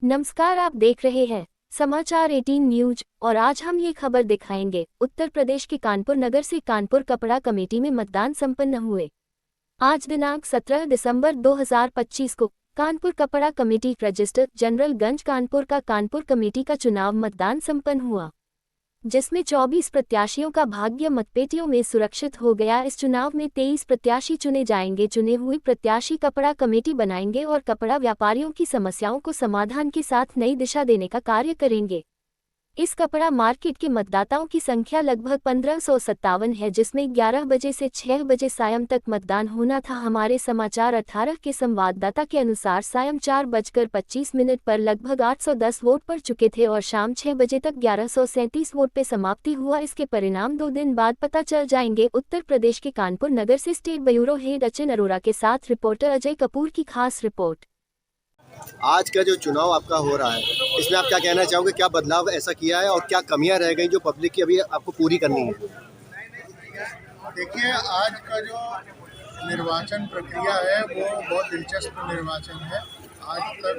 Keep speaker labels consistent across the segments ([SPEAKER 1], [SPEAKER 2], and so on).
[SPEAKER 1] नमस्कार, आप देख रहे हैं समाचार 18 न्यूज और आज हम ये खबर दिखाएंगे। उत्तर प्रदेश के कानपुर नगर से कानपुर कपड़ा कमेटी में मतदान संपन्न हुए। आज दिनांक 17 दिसंबर 2025 को कानपुर कपड़ा कमेटी रजिस्टर जनरल गंज कानपुर का कानपुर कमेटी का चुनाव मतदान संपन्न हुआ, जिसमें 24 प्रत्याशियों का भाग्य मतपेटियों में सुरक्षित हो गया। इस चुनाव में 23 प्रत्याशी चुने जाएंगे। चुने हुए प्रत्याशी कपड़ा कमेटी बनाएंगे और कपड़ा व्यापारियों की समस्याओं को समाधान के साथ नई दिशा देने का कार्य करेंगे। इस कपड़ा मार्केट के मतदाताओं की संख्या लगभग 1557 है, जिसमें 11 बजे से 6 बजे सायं तक मतदान होना था। हमारे समाचार 18 के संवाददाता के अनुसार सायं 4:25 पर लगभग 810 वोट पड़ चुके थे और शाम 6 बजे तक 1137 वोट पे समाप्ति हुआ। इसके परिणाम 2 दिन बाद पता चल जाएंगे। उत्तर प्रदेश के कानपुर नगर से state bureau head Achin Arora के साथ रिपोर्टर अजय कपूर की खास रिपोर्ट।
[SPEAKER 2] आज का जो चुनाव आपका हो रहा है, इसमें आप क्या कहना चाहोगे? क्या बदलाव ऐसा किया है और क्या कमियां रह गई जो पब्लिक की अभी आपको पूरी करनी है?
[SPEAKER 3] देखिए, आज का जो निर्वाचन प्रक्रिया है वो बहुत दिलचस्प निर्वाचन है। आज तक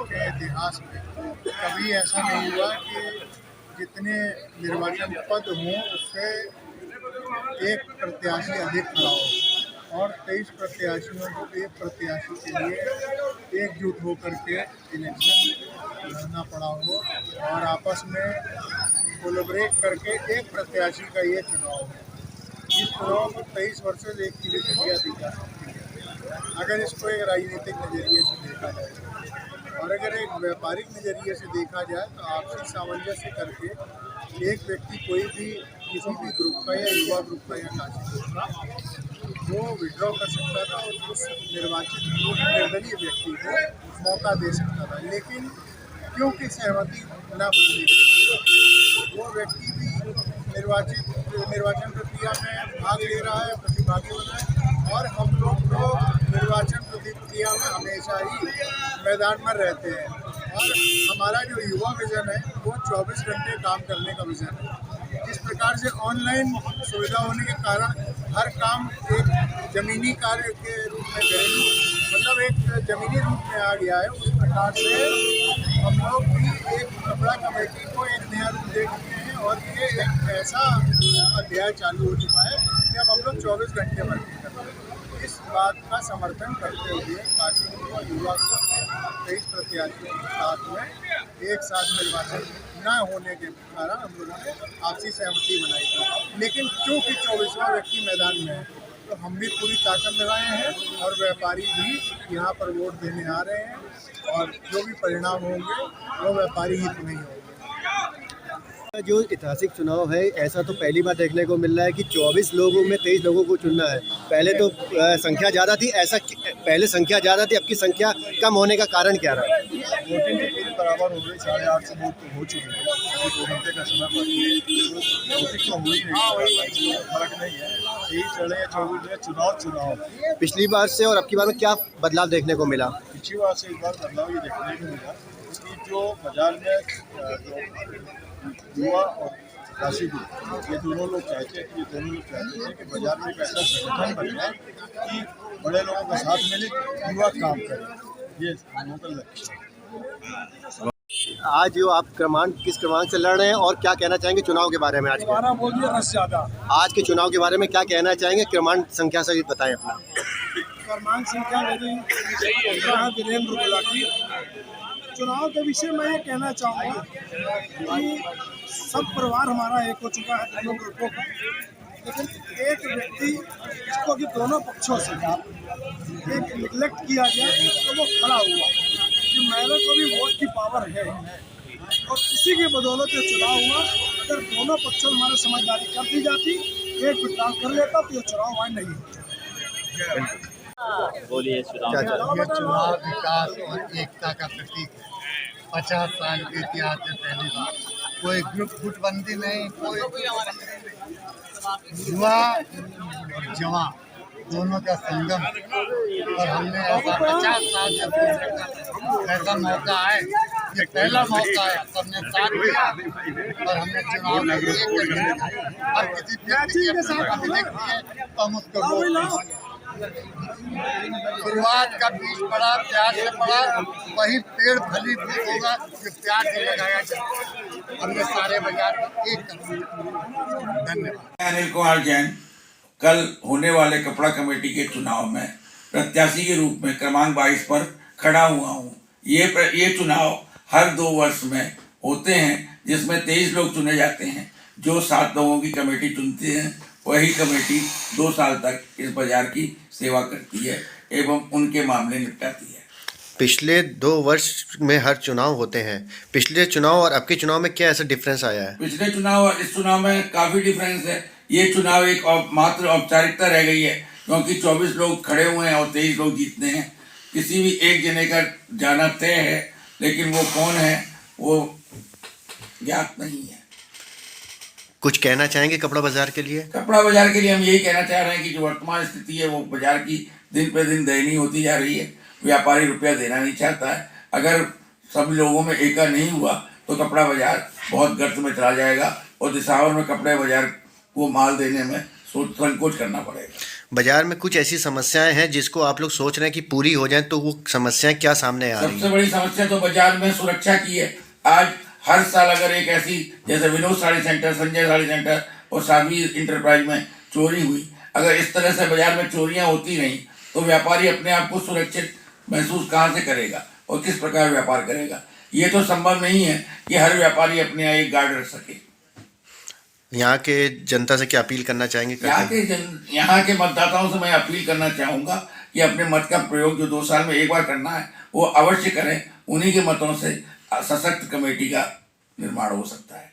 [SPEAKER 3] के इतिहास में कभी ऐसा नहीं हुआ कि जितने निर्वाचन पद हों उससे एक प्रत्याशी अधिक खड़ा हो और 23 प्रत्याशियों को एक प्रत्याशी के लिए एकजुट होकर के इलेक्शन लड़ना पड़ा हो और आपस में कोलैबोरेट करके एक प्रत्याशी का ये चुनाव है। इस चुनाव को 23 वर्ष से एक की संख्या दी जा सकती है अगर इसको एक राजनीतिक नज़रिए से देखा जाए, और अगर एक व्यापारिक नज़रिए से देखा जाए तो आपसी सामंजस्य करके एक व्यक्ति कोई भी किसी भी ग्रुप का या युवा ग्रुप का या काशी ग्रुप का वो विड्रॉ कर सकता था और उस निर्वाचित निर्दलीय व्यक्ति को मौका दे सकता था। लेकिन क्योंकि सहमति न बनने के वो व्यक्ति भी निर्वाचन प्रक्रिया में भाग ले रहा है, प्रतिभागी बना है, और हम लोग तो निर्वाचन प्रक्रिया में हमेशा ही मैदान में रहते हैं। और हमारा जो युवा विज़न है वो 24 घंटे काम करने का विज़न है। इस प्रकार से ऑनलाइन सुविधा होने के कारण हर काम एक ज़मीनी कार्य के रूप में घरेलू मतलब एक ज़मीनी रूप में आ गया है। उस प्रकार से हम लोग भी एक कपड़ा कमेटी को एक नया रूप दे चुके हैं और ये एक ऐसा अध्याय चालू हो चुका है कि अब हम लोग 24 घंटे वर्किंग कर रहे हैं। इस बात का समर्थन करते हुए काशी और युवा को 23 प्रत्याशियों के साथ में एक साथ निर्वाचन न होने के कारण हम लोगों ने आपसी सहमति बनाई थी। लेकिन क्योंकि 24वां व्यक्ति मैदान में है तो हम भी पूरी ताकत लगाए हैं और व्यापारी भी यहाँ पर वोट देने आ रहे हैं और जो भी परिणाम होंगे वो व्यापारी हित में ही होंगे।
[SPEAKER 2] जो ऐतिहासिक चुनाव है, ऐसा तो पहली बार देखने को मिल रहा है कि 24 लोगों में 23 लोगों को चुनना है। पहले तो संख्या ज़्यादा थी, ऐसा पहले संख्या ज़्यादा थी, अब की संख्या कम होने का कारण क्या रहा?
[SPEAKER 3] वोटिंग तो पूरी बराबर हो गई, 850 वोट तो हो चुके हैं। 2 घंटे का समय वोटिंग तो हुई नहीं, फर्क नहीं है। 23 चढ़े या 24 चुनाव
[SPEAKER 2] पिछली बार से और अब की बार में क्या बदलाव देखने को मिला?
[SPEAKER 3] पिछली बार से इस बार बदलाव ये देखने को मिला कि जो बाजार में युवा और काशी ग्रुप ये दोनों लोग चाहते हैं कि बाजार में एक ऐसा संगठन बन जाए कि बड़े लोगों का साथ मिले, युवा काम करें। ये हम लोगों का लक्ष्य है।
[SPEAKER 2] आज जो आप किस क्रमांक से लड़ रहे हैं और क्या कहना चाहेंगे चुनाव के बारे में? आज आज के चुनाव के बारे में क्या कहना चाहेंगे? क्रमांक संख्या सहित बताएं अपना।
[SPEAKER 3] क्रमांक संख्या मेरी वीरेंद्र गुलाटी। चुनाव के विषय में ये कहना चाहूँगा कि सब परिवार हमारा एक हो चुका है दोनों ग्रुपों का, लेकिन एक व्यक्ति जिसको कि दोनों पक्षों से एक निगलेक्ट किया गया तो वो खड़ा हुआ कि मेरे को भी वोट की पावर है और इसी की बदौलत ये चुनाव हुआ। अगर दोनों पक्षों में हमारी समझदारी कर दी जाती, एक विकल्प कर लेता तो ये चुनाव वहाँ नहीं होता।
[SPEAKER 4] बोलिए।
[SPEAKER 3] चुनाव विकास और एकता का प्रतीक है। 50 साल के इतिहास में पहली बार कोई ग्रुप गुटबंदी नहीं, कोई युवा और जवान दोनों का संगम, और हमने ऐसा 50 साल से ऐसा मौका है, ये पहला मौका है। सबने साथ दिया और हमने चुनाव में और किसी व्यक्ति के साथ तो हम उसको शुरुआत का बीज पड़ा, प्यार से पड़ा, वही पेड़ फलीभूत होगा जो प्यार से लगाया जाए। हमने सारे बाजार को एक कर दिया। धन्यवाद।
[SPEAKER 4] अनिल कुमार जैन कल होने वाले कपड़ा कमेटी के चुनाव में प्रत्याशी के रूप में क्रमांक 22 पर खड़ा हुआ हूँ। ये चुनाव हर 2 वर्ष में होते हैं, जिसमें 23 लोग चुने जाते हैं। जो 7 लोगों की कमेटी चुनते हैं, वही कमेटी 2 साल तक इस बाजार की सेवा करती है एवं उनके मामले निपटाती है।
[SPEAKER 2] पिछले 2 वर्ष में हर चुनाव होते हैं। पिछले चुनाव और अब के चुनाव में क्या ऐसा डिफरेंस आया है?
[SPEAKER 4] पिछले चुनाव और इस चुनाव में काफी डिफरेंस है। ये चुनाव एक मात्र औपचारिकता रह गई है, क्योंकि 24 लोग खड़े हुए हैं और 23 लोग जीतने हैं। किसी भी एक जने का जाना तय है, लेकिन वो कौन है वो ज्ञात नहीं है।
[SPEAKER 2] कुछ कहना चाहेंगे कपड़ा बाजार के लिए?
[SPEAKER 4] कपड़ा बाजार के लिए हम यही कहना चाह रहे हैं कि जो वर्तमान स्थिति है वो बाजार की दिन पे दिन दयनीय होती जा रही है। व्यापारी रुपया देना नहीं चाहता है। अगर सब लोगों में एका नहीं हुआ तो कपड़ा बाजार बहुत गर्त में चला जाएगा और दिसंबर में कपड़े बाजार को माल देने में संकोच करना पड़ेगा।
[SPEAKER 2] बाजार में कुछ ऐसी समस्याएं हैं जिसको आप लोग सोच रहे हैं कि पूरी हो जाएं, तो वो समस्याएं क्या सामने आ रही हैं?
[SPEAKER 4] सबसे बड़ी समस्या तो बाजार में सुरक्षा की है। आज हर साल अगर एक ऐसी, जैसे विनोद साड़ी सेंटर, संजय साड़ी सेंटर और सावी इंटरप्राइज में चोरी हुई, अगर इस तरह से बाजार में चोरियां होती रहीं तो व्यापारी अपने आप को सुरक्षित महसूस कहाँ से करेगा और किस प्रकार व्यापार करेगा? ये तो संभव नहीं है कि हर व्यापारी अपने यहाँ एक गार्ड रख सके।
[SPEAKER 2] यहाँ के जनता से क्या अपील करना चाहेंगे?
[SPEAKER 4] यहाँ के मतदाताओं से मैं अपील करना चाहूँगा कि अपने मत का प्रयोग जो 2 साल में एक बार करना है वो अवश्य करें। उन्हीं के मतों से सशक्त कमेटी का निर्माण हो सकता है।